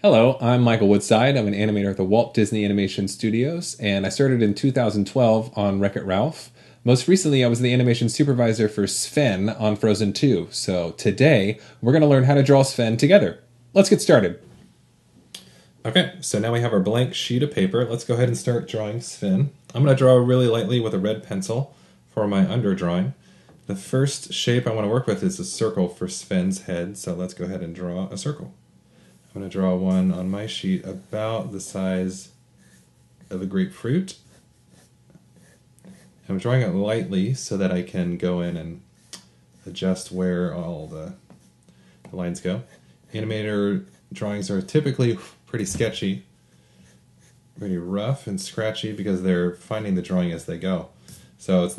Hello, I'm Michael Woodside. I'm an animator at the Walt Disney Animation Studios, and I started in 2012 on Wreck-It Ralph. Most recently, I was the animation supervisor for Sven on Frozen 2, so today we're going to learn how to draw Sven together. Let's get started. Okay, so now we have our blank sheet of paper. Let's go ahead and start drawing Sven. I'm going to draw really lightly with a red pencil for my underdrawing. The first shape I want to work with is a circle for Sven's head, so let's go ahead and draw a circle. I'm going to draw one on my sheet about the size of a grapefruit. I'm drawing it lightly so that I can go in and adjust where all the lines go. Animator drawings are typically pretty sketchy, pretty rough and scratchy because they're finding the drawing as they go. So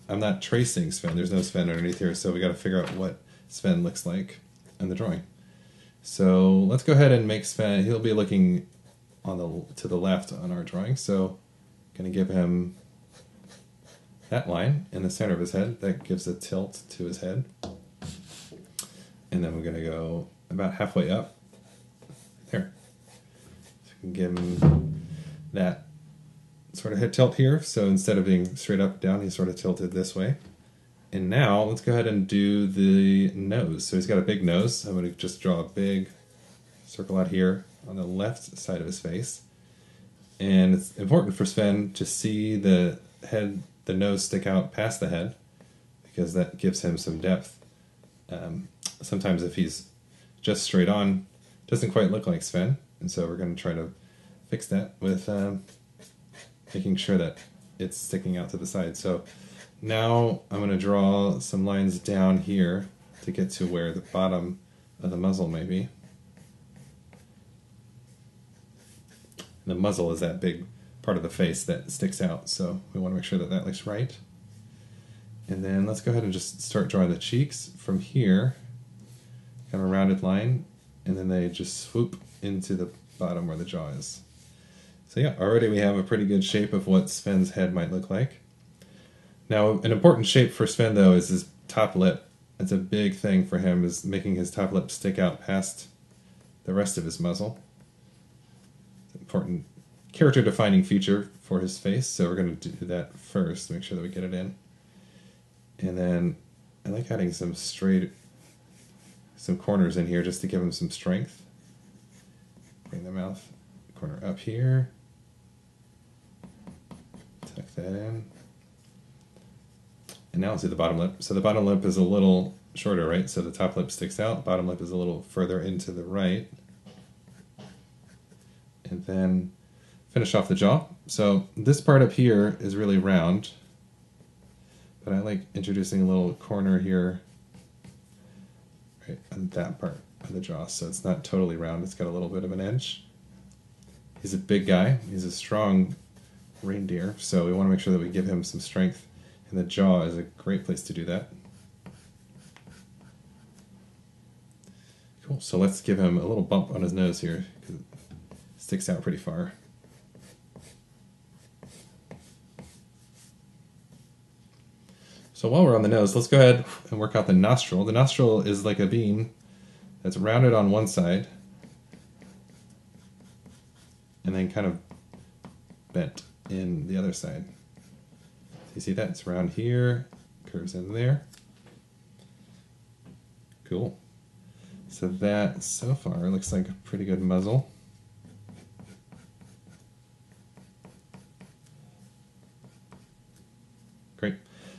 I'm not tracing Sven, there's no Sven underneath here, so we got to figure out what Sven looks like in the drawing. So let's go ahead and make Sven, he'll be looking to the left on our drawing, so I'm going to give him that line in the center of his head. That gives a tilt to his head. And then we're going to go about halfway up. There. So we can give him that sort of head tilt here. So instead of being straight up down, he's sort of tilted this way. And now let's go ahead and do the nose. So he's got a big nose. I'm going to just draw a big circle out here on the left side of his face. And it's important for Sven to see the nose stick out past the head because that gives him some depth. Sometimes if he's just straight on, it doesn't quite look like Sven. And so we're going to try to fix that with making sure that it's sticking out to the side. So now I'm going to draw some lines down here to get to where the bottom of the muzzle may be. The muzzle is that big part of the face that sticks out, so we want to make sure that that looks right. And then let's go ahead and just start drawing the cheeks from here, kind of a rounded line, and then they just swoop into the bottom where the jaw is. So yeah, already we have a pretty good shape of what Sven's head might look like. Now, an important shape for Sven, though, is his top lip. It's a big thing for him, is making his top lip stick out past the rest of his muzzle. It's an important character-defining feature for his face, so we're going to do that first, make sure that we get it in. And then I like adding some corners in here just to give him some strength. Bring the mouth corner up here. Tuck that in. And now let's do the bottom lip. So the bottom lip is a little shorter, right? So the top lip sticks out, bottom lip is a little further into the right. And then finish off the jaw. So this part up here is really round, but I like introducing a little corner here, right, on that part of the jaw, so it's not totally round, it's got a little bit of an edge. He's a big guy, he's a strong reindeer, so we want to make sure that we give him some strength, and the jaw is a great place to do that. Cool, so let's give him a little bump on his nose here, because it sticks out pretty far. So while we're on the nose, let's go ahead and work out the nostril. The nostril is like a beam that's rounded on one side and then kind of bent in the other side. You see that? It's around here, curves in there. Cool. So that, so far, looks like a pretty good muzzle. Great.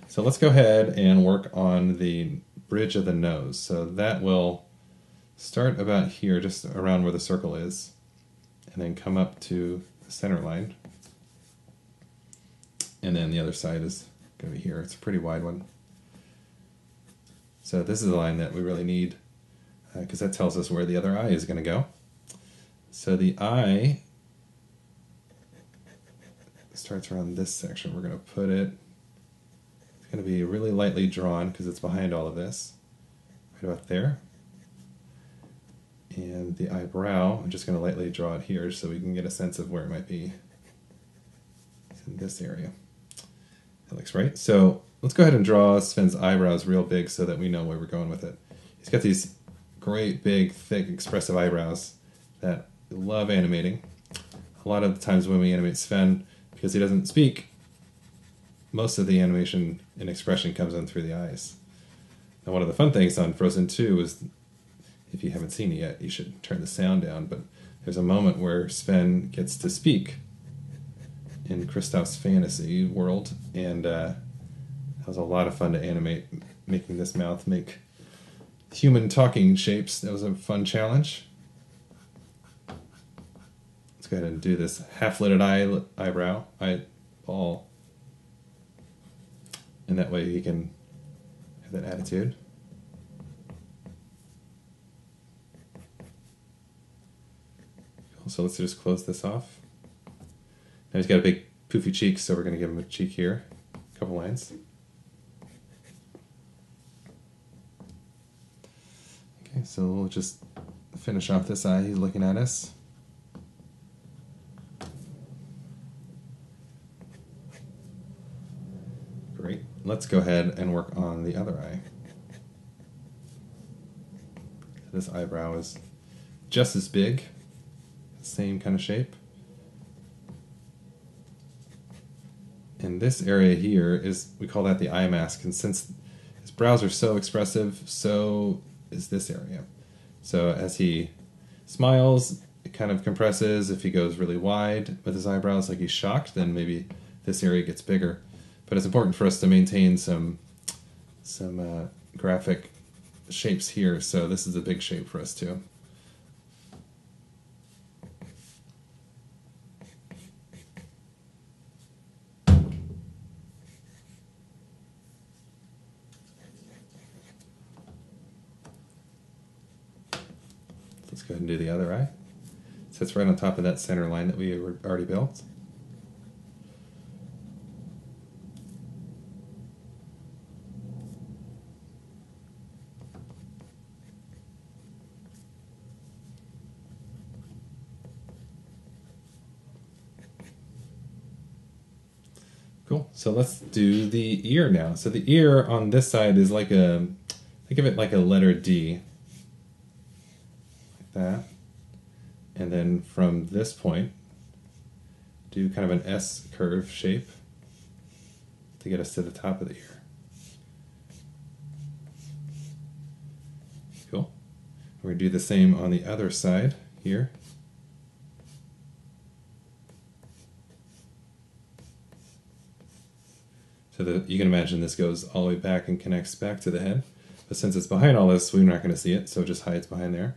So let's go ahead and work on the bridge of the nose. So that will start about here, just around where the circle is, and then come up to the center line. And then the other side is going to be here. It's a pretty wide one. So this is the line that we really need, because that tells us where the other eye is going to go. So the eye starts around this section. We're going to put it, it's going to be really lightly drawn because it's behind all of this, right about there. And the eyebrow, I'm just going to lightly draw it here so we can get a sense of where it might be. It's in this area. That looks right. So let's go ahead and draw Sven's eyebrows real big so that we know where we're going with it. He's got these great, big, thick, expressive eyebrows that love animating. A lot of the times when we animate Sven, because he doesn't speak, most of the animation and expression comes in through the eyes. And one of the fun things on Frozen 2 is, if you haven't seen it yet, you should turn the sound down, but there's a moment where Sven gets to speak in Kristoff's fantasy world, and that was a lot of fun to animate, making this mouth make human talking shapes. That was a fun challenge. Let's go ahead and do this half-lidded eyeball, and that way he can have that attitude. Cool. So let's just close this off. Now he's got a big poofy cheek, so we're going to give him a cheek here, a couple lines. Okay, so we'll just finish off this eye. He's looking at us. Great. Let's go ahead and work on the other eye. This eyebrow is just as big, same kind of shape. And this area here is, we call that the eye mask, and since his brows are so expressive, so is this area. So as he smiles, it kind of compresses. If he goes really wide with his eyebrows, like he's shocked, then maybe this area gets bigger. But it's important for us to maintain some graphic shapes here, so this is a big shape for us too. Let's go ahead and do the other eye. It sits right on top of that center line that we already built. Cool. So let's do the ear now. So the ear on this side is like a, think of it like a letter D. Like that. And then from this point, do kind of an S curve shape to get us to the top of the ear. Cool. We're going to do the same on the other side here. So that you can imagine this goes all the way back and connects back to the head. But since it's behind all this, we're not going to see it, so it just hides behind there.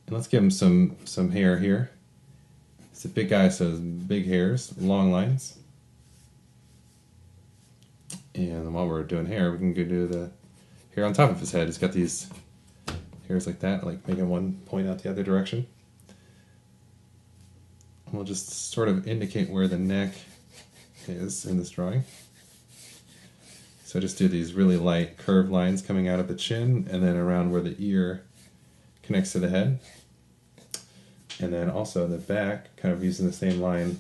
And let's give him some hair here. It's a big guy, so big hairs, long lines. And while we're doing hair, we can go do the hair on top of his head. He's got these hairs like that, like making one point out the other direction. And we'll just sort of indicate where the neck is in this drawing. So just do these really light curved lines coming out of the chin and then around where the ear connects to the head. And then also in the back, kind of using the same line,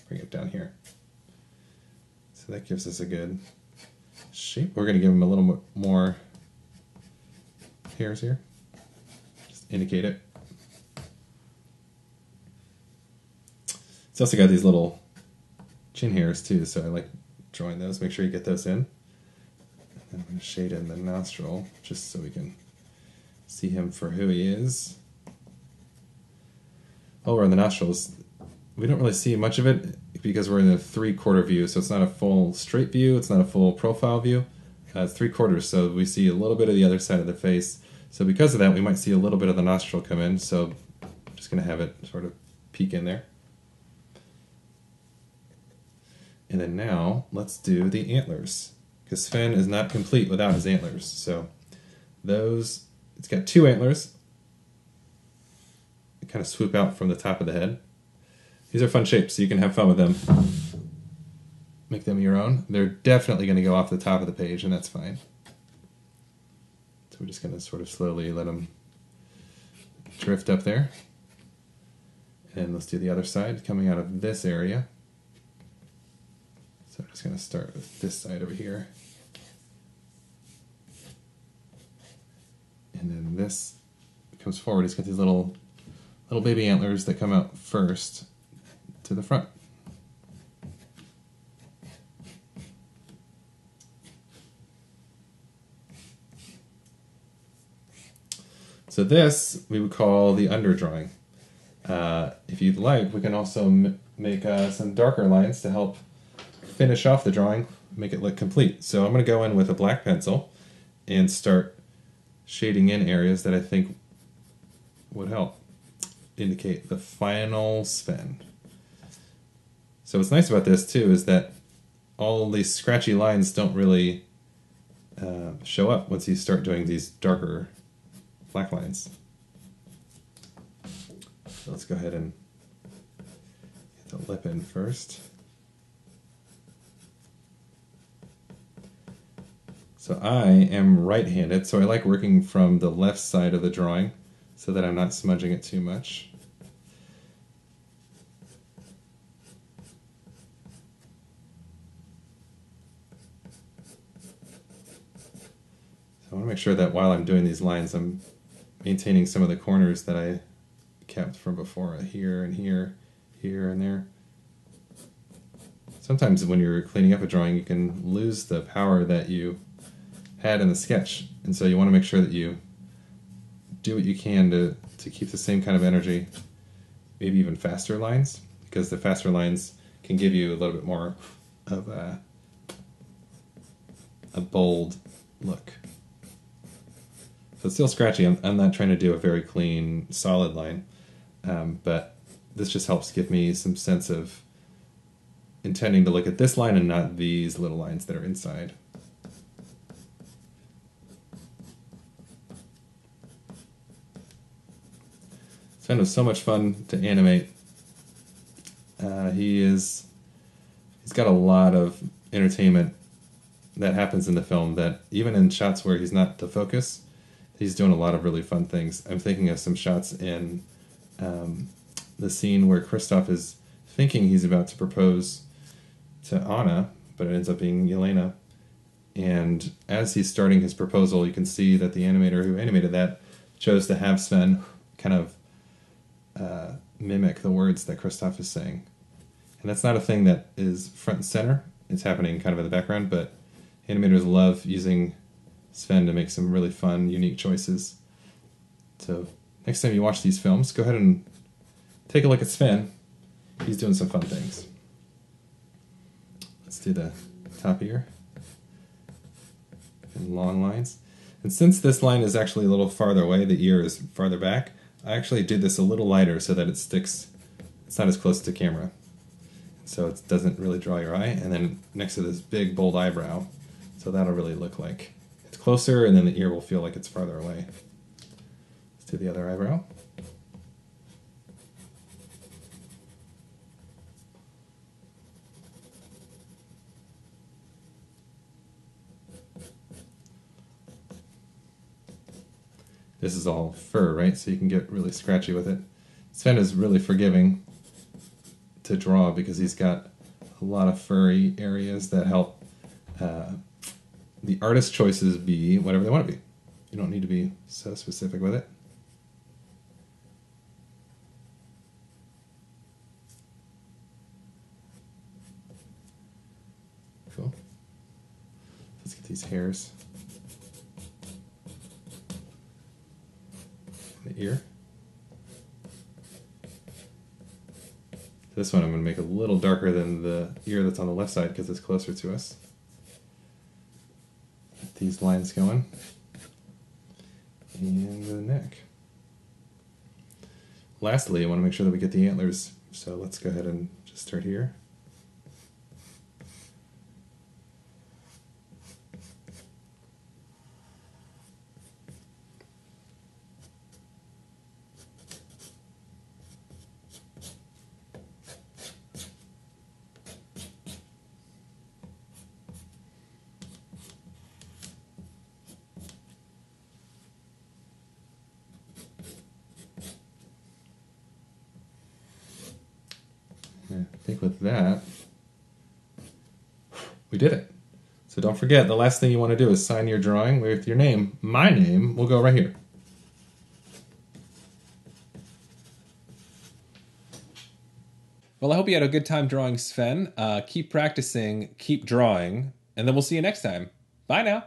bring it down here. So that gives us a good shape. We're going to give him a little bit more hairs here. Just indicate it. It's also got these little chin hairs too, so I like drawing those. Make sure you get those in. And I'm going to shade in the nostril just so we can see him for who he is. While we're on the nostrils, we don't really see much of it because we're in a 3/4 view, so it's not a full straight view, it's not a full profile view. It's 3/4, so we see a little bit of the other side of the face. So because of that, we might see a little bit of the nostril come in, so I'm just going to have it sort of peek in there. And then now, let's do the antlers, because Sven is not complete without his antlers. So those, it's got 2 antlers. They kind of swoop out from the top of the head. These are fun shapes, so you can have fun with them. Make them your own. They're definitely going to go off the top of the page, and that's fine. So we're just going to sort of slowly let them drift up there. And let's do the other side, coming out of this area. So I'm just going to start with this side over here. And then this comes forward. He's got these little little baby antlers that come out first to the front. So this we would call the underdrawing. If you'd like, we can also make some darker lines to help finish off the drawing, make it look complete. So I'm going to go in with a black pencil and start shading in areas that I think would help indicate the final Sven. So what's nice about this too is that all these scratchy lines don't really show up once you start doing these darker black lines. So let's go ahead and get the lip in first. So I am right-handed, so I like working from the left side of the drawing so that I'm not smudging it too much. So I want to make sure that while I'm doing these lines, I'm maintaining some of the corners that I kept from before, here and here, here and there. Sometimes when you're cleaning up a drawing, you can lose the power that you had in the sketch, and so you want to make sure that you do what you can to keep the same kind of energy, maybe even faster lines, because the faster lines can give you a little bit more of a bold look. So it's still scratchy. I'm not trying to do a very clean, solid line, but this just helps give me some sense of intending to look at this line and not these little lines that are inside. Sven was so much fun to animate. He's got a lot of entertainment that happens in the film, that even in shots where he's not the focus, he's doing a lot of really fun things. I'm thinking of some shots in the scene where Kristoff is thinking he's about to propose to Anna, but it ends up being Yelena. And as he's starting his proposal, you can see that the animator who animated that chose to have Sven kind of mimic the words that Kristoff is saying. And that's not a thing that is front and center. It's happening kind of in the background, but animators love using Sven to make some really fun, unique choices. So next time you watch these films, go ahead and take a look at Sven. He's doing some fun things. Let's do the top ear and long lines. And since this line is actually a little farther away, the ear is farther back, I actually did this a little lighter so that it sticks, it's not as close to camera. So it doesn't really draw your eye. And then next to this big, bold eyebrow, so that'll really look like it's closer, and then the ear will feel like it's farther away. Let's do the other eyebrow. This is all fur, right? So you can get really scratchy with it. Sven is really forgiving to draw because he's got a lot of furry areas that help the artist's choices be whatever they want to be. You don't need to be so specific with it. Cool. Let's get these hairs. The ear. This one I'm going to make a little darker than the ear that's on the left side because it's closer to us. Get these lines going. And the neck. Lastly, I want to make sure that we get the antlers, so let's go ahead and just start here. I think with that, we did it. So don't forget, the last thing you want to do is sign your drawing with your name. My name will go right here. Well, I hope you had a good time drawing Sven. Keep practicing, keep drawing, and then we'll see you next time. Bye now.